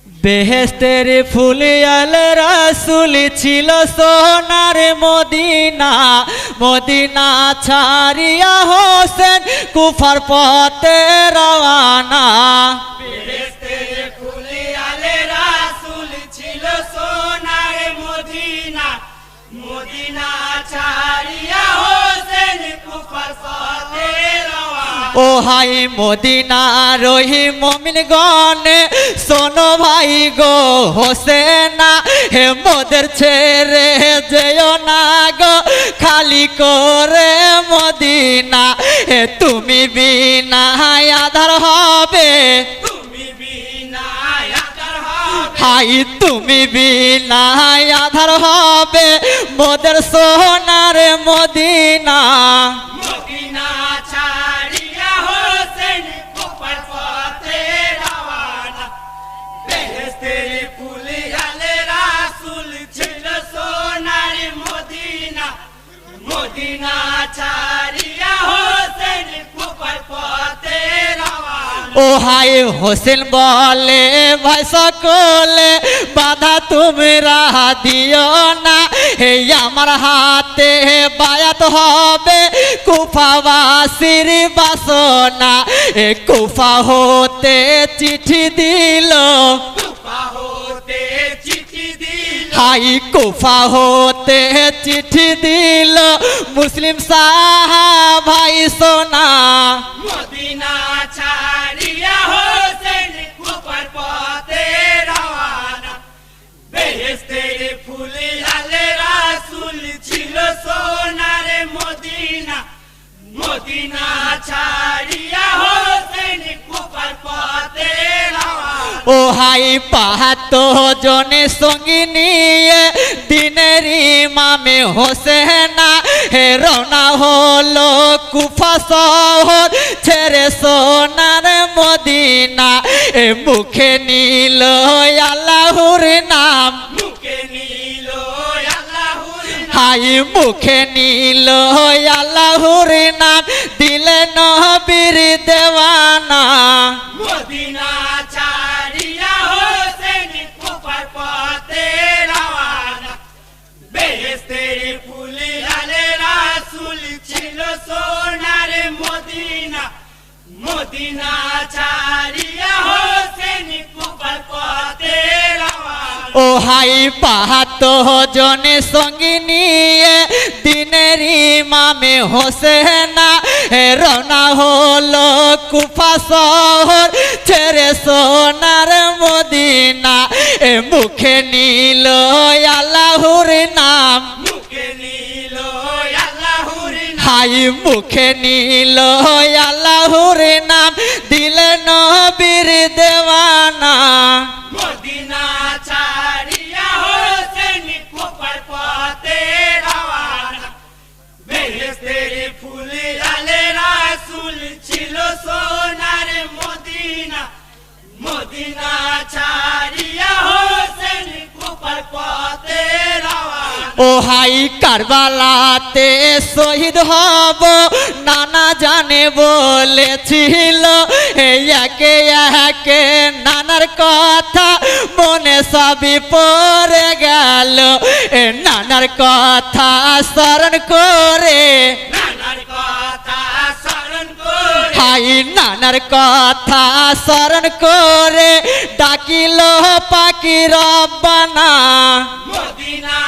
বেহেস্তের ফুল আলে রাসূল ছিল সোনার মদিনা, মদিনা ছাড়িয়া হোসেন কুফার পথে রওয়ানা। বেহেশতের ফুল আলে রাসূল ছিল সোনার মদিনা, মদিনা ছাড়িয়া হোসেন কুফার পথে রওয়ানা। ও হাই মদিনা রহি মুমিনগণ শোনো ভাই গো হোসেনা, হে মোদের ছেড়ে যেও না গো খালি করে মদিনা। হে তুমি বিনা আধার হবে, তুমি বিনা আধার হবে, হাই তুমি বিনা আধার হবে মোদের সোনার মদিনা। মদিনা ছাড়িয়া হোসেন কুফার পথে রওয়ানা। বেহেশতের ফুল আলে রাসূল ছিল সোনার মদিনা, মদিনা ছাড়িয়া হোসেন কুফার পথে রওয়ানা। ও হাই হোসেন বলে ভাই সকলে বাধা তোমরা দিও না, হে আমার হাতে বায়াত হবে কুফাবাসীর বাসনা। এ কুফা হতে চিঠি দিল, কুফা হতে চিঠি দিল, হাই কুফা হতে চিঠি দিল মুসলিম সাহাবাই সোনা। মদিনা ছাড়িয়া হোসেন কুফার পথে রওয়ানা। বেহেশতের ফুল আলে রাসূল ছিল সোনার মদিনা, মদিনা ছাড়িয়া হোসেন কুফার পথে রওয়ানা। ও হাই পাহাত জনে সঙ্গী নিয়ে দিনের ইমামে হোসেনা, হে রওনা হলো কুফা শহর ছেড়ে সোনার মদিনা। এ মুখে নিল আল্লাহর নাম, মুখে নিল আল্লাহর নাম, হাই মুখে নিল আল্লাহর নাম দিলে নবীর দেওয়ানা। মদিনা ছাড়িয়া হোসেন কুফার পথে রওয়ানা। বেহেশতের ফুল আলে রাসূল ছিল সোনার মদিনা, মদিনা ছাড়িয়া হোসেন কুফার পথে রওয়ানা। ও হাই পাহাত জনে সঙ্গী নিয়ে দিনের ইমামে হোসেনা, হে রওনা হলো কুফা শহর ছেড়ে সোনার মদিনা। এ মুখে নিল আল্লাহর নাম, মুখে নিল আল্লাহর নাম, হাই মুখে নিল আল্লাহর নাম দিলে নবীর দেওয়ানা। মদিনা ছাড়িয়া হোসেন কুফার পথে রওয়ানা। বেহেশতের ফুল আলে রাসূল ছিল সোনার মদিনা, মদিনা ছাড়িয়া হোসেন কুফার পথে রওয়ানা। ও হাই কারবালাতে শহীদ হব নানা জানে বলেছিল, একে একে নানার কথা মনে সবই পড়ে গেল। এ নানার কথা স্মরণ করে, নানার কথা স্মরণ করে, হাই নানার কথা স্মরণ করে ডাকিল পাকি রব্বানা। মদিনা